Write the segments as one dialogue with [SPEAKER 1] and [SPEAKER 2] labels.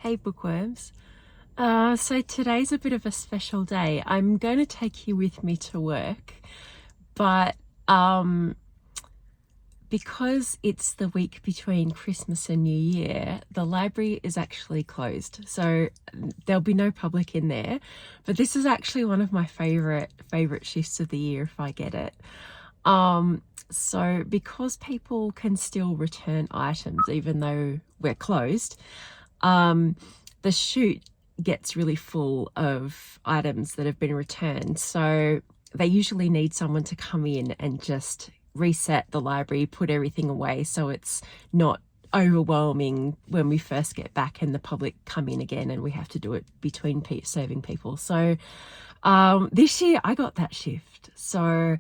[SPEAKER 1] Hey bookworms. So today's a bit of a special day. I'm going to take you with me to work, but because it's the week between Christmas and New Year, the library is actually closed. So there'll be no public in there, but this is actually one of my favorite shifts of the year if I get it. So because people can still return items even though we're closed, the chute gets really full of items that have been returned. So they usually need someone to come in and just reset the library, put everything away so it's not overwhelming when we first get back and the public come in again and we have to do it between serving people. So this year I got that shift. So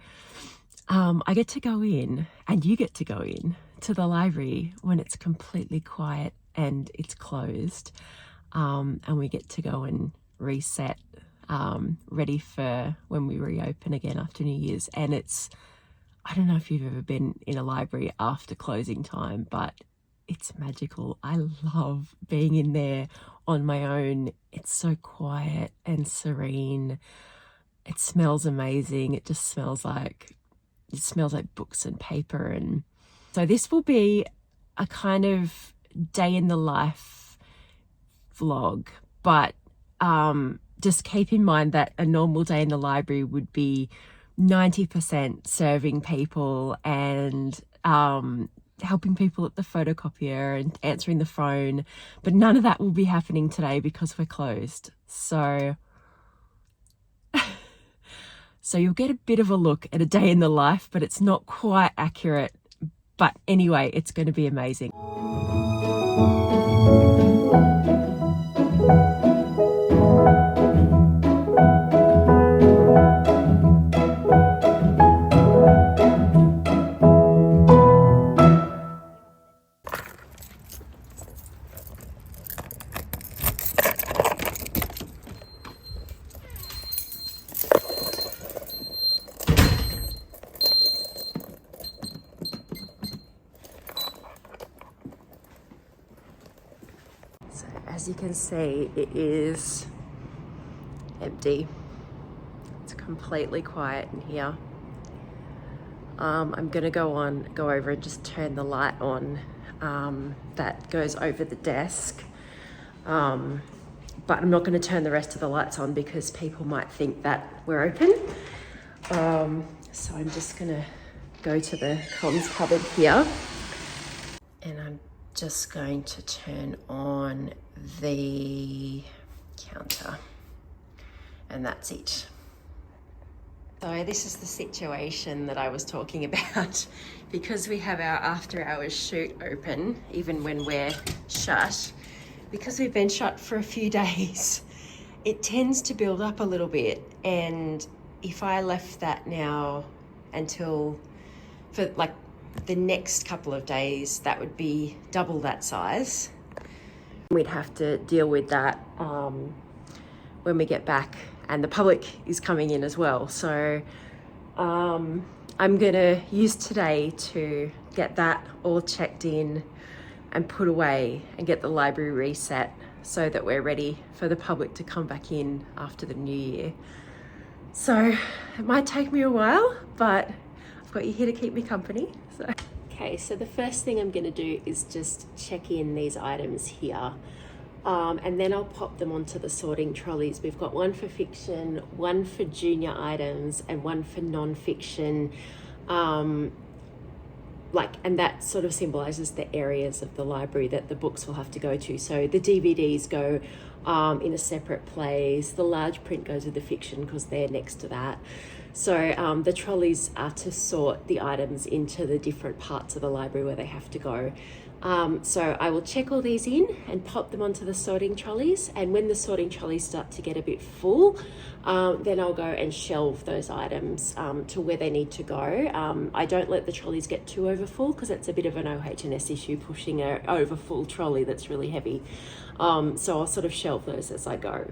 [SPEAKER 1] I get to go in, and you get to go in to the library when it's completely quiet and it's closed. And we get to go and reset, ready for when we reopen again after New Year's. And I don't know if you've ever been in a library after closing time, but it's magical. I love being in there on my own. It's so quiet and serene. It smells amazing. It smells like books and paper. And so this will be a kind of day in the life vlog, but just keep in mind that a normal day in the library would be 90% serving people and helping people at the photocopier and answering the phone, but none of that will be happening today because we're closed. So you'll get a bit of a look at a day in the life, but it's not quite accurate. But anyway, it's going to be amazing. So as you can see, it is empty. It's completely quiet in here. I'm gonna go over and just turn the light on that goes over the desk. But I'm not gonna turn the rest of the lights on because people might think that we're open. So I'm just gonna go to the comms cupboard here, and I'm just going to turn on the counter, and that's it. So this is the situation that I was talking about. Because we have our after hours chute open, even when we're shut, because we've been shut for a few days, it tends to build up a little bit. And if I left that now until for like the next couple of days, that would be double that size. We'd have to deal with that when we get back, and the public is coming in as well. So I'm gonna use today to get that all checked in and put away and get the library reset so that we're ready for the public to come back in after the new year. So it might take me a while, but I've got you here to keep me company. Okay, so the first thing I'm going to do is just check in these items here, and then I'll pop them onto the sorting trolleys. We've got one for fiction, one for junior items, and one for non-fiction. And that sort of symbolizes the areas of the library that the books will have to go to. So the DVDs go in a separate place. The large print goes with the fiction because they're next to that. So the trolleys are to sort the items into the different parts of the library where they have to go. So I will check all these in and pop them onto the sorting trolleys. And when the sorting trolleys start to get a bit full, then I'll go and shelve those items to where they need to go. I don't let the trolleys get too overfull because it's a bit of an OH&S issue pushing an overfull trolley that's really heavy. So I'll sort of shelve those as I go.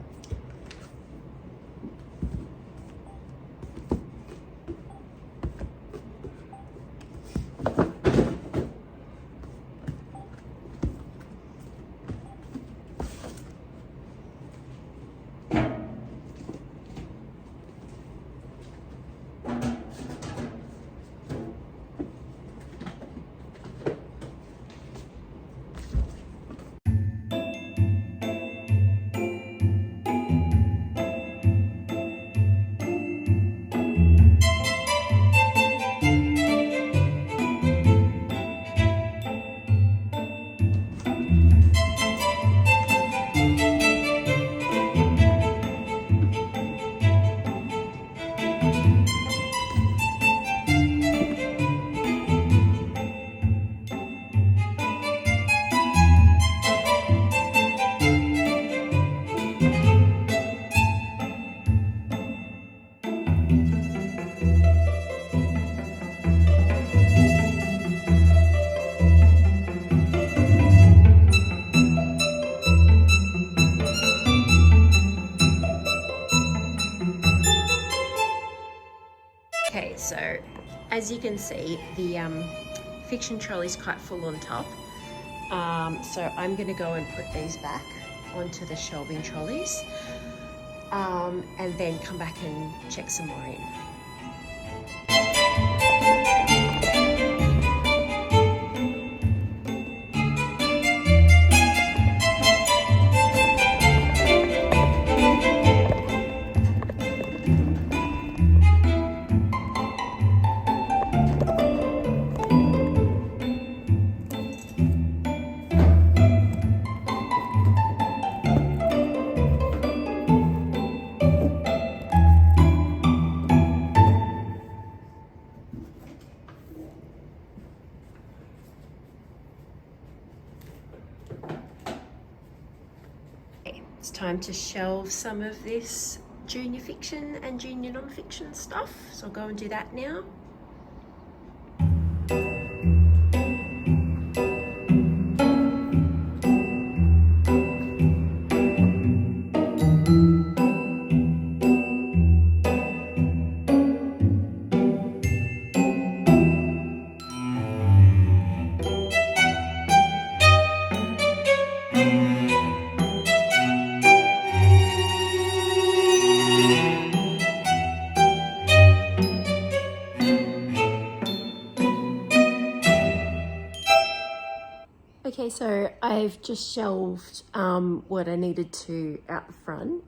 [SPEAKER 1] as you can see, the fiction trolley is quite full on top. So I'm going to go and put these back onto the shelving trolleys, and then come back and check some more in. It's time to shelve some of this junior fiction and junior non-fiction stuff, so I'll go and do that now. Okay, so I've just shelved what I needed to out the front,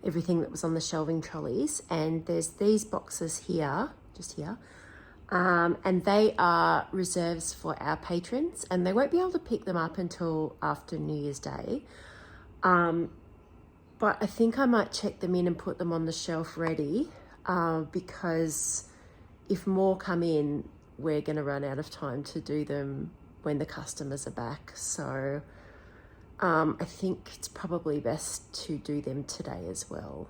[SPEAKER 1] everything that was on the shelving trolleys, and there's these boxes here, just here, and they are reserves for our patrons, and they won't be able to pick them up until after New Year's Day. But I think I might check them in and put them on the shelf ready, because if more come in, we're going to run out of time to do them when the customers are back. So I think it's probably best to do them today as well.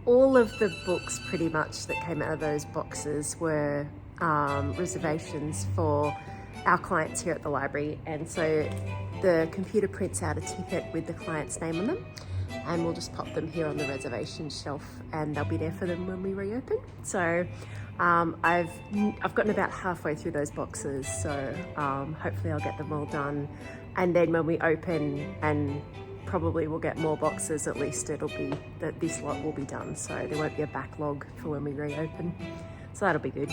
[SPEAKER 1] All of the books pretty much that came out of those boxes were reservations for our clients here at the library, and so the computer prints out a ticket with the client's name on them, and we'll just pop them here on the reservation shelf, and they'll be there for them when we reopen. So I've gotten about halfway through those boxes, so hopefully I'll get them all done, and then when we open, and probably we'll get more boxes, at least it'll be that this lot will be done, so there won't be a backlog for when we reopen, so that'll be good.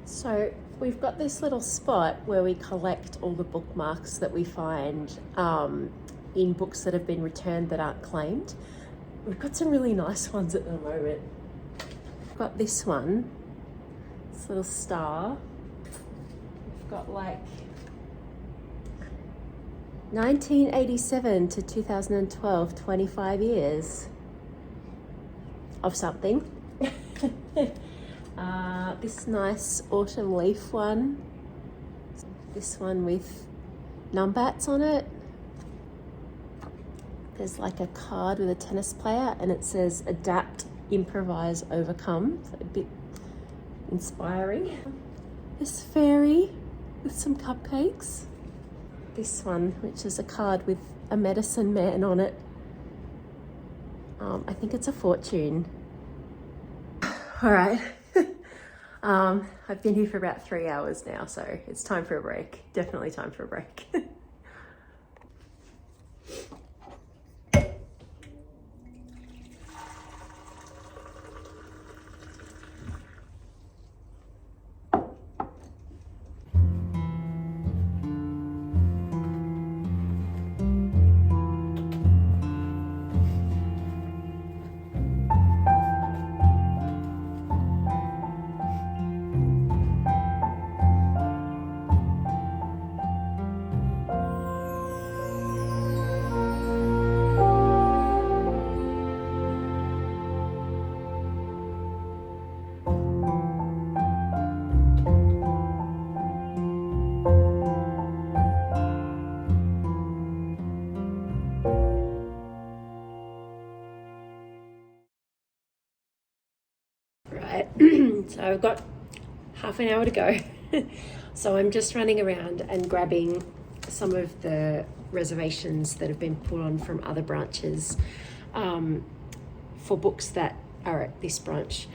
[SPEAKER 1] So we've got this little spot where we collect all the bookmarks that we find in books that have been returned that aren't claimed. We've got some really nice ones at the moment. We've got this one, this little star. We've got like 1987 to 2012, 25 years of something. This nice autumn leaf one. This one with numbats on it. There's like a card with a tennis player, and it says adapt, improvise, overcome. So a bit inspiring. This fairy with some cupcakes. This one, which is a card with a medicine man on it. I think it's a fortune. All right. I've been here for about 3 hours now, so it's time for a break. Definitely time for a break. So I've got half an hour to go. So I'm just running around and grabbing some of the reservations that have been put on from other branches for books that are at this branch,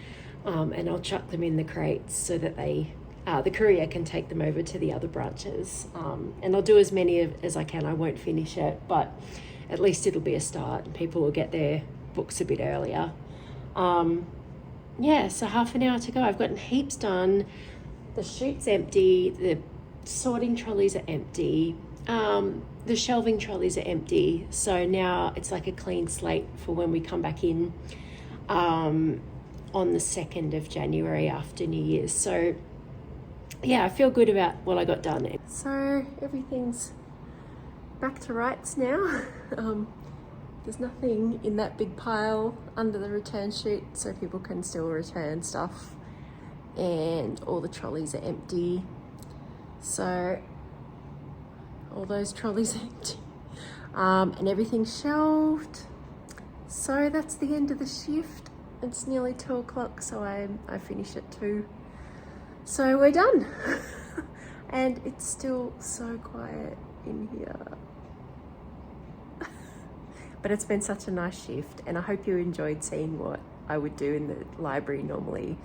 [SPEAKER 1] and I'll chuck them in the crates so that the courier can take them over to the other branches, and I'll do as many as I can. I won't finish it, but at least it'll be a start and people will get their books a bit earlier. Yeah, so half an hour to go. I've gotten heaps done. The chute's empty, the sorting trolleys are empty, the shelving trolleys are empty, so now it's like a clean slate for when we come back in on the 2nd of January after New Year's. So yeah, I feel good about what I got done. So everything's back to rights now. There's nothing in that big pile under the return chute, so people can still return stuff, and all the trolleys are empty. So all those trolleys are empty, and everything's shelved. So that's the end of the shift. It's nearly 2 o'clock, so I finish at 2. So we're done. And it's still so quiet in here. But it's been such a nice shift, and I hope you enjoyed seeing what I would do in the library normally,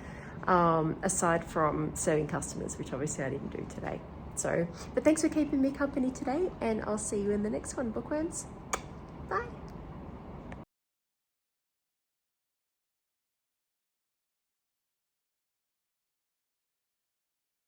[SPEAKER 1] aside from serving customers, which obviously I didn't do today. So, but thanks for keeping me company today, and I'll see you in the next one, bookworms.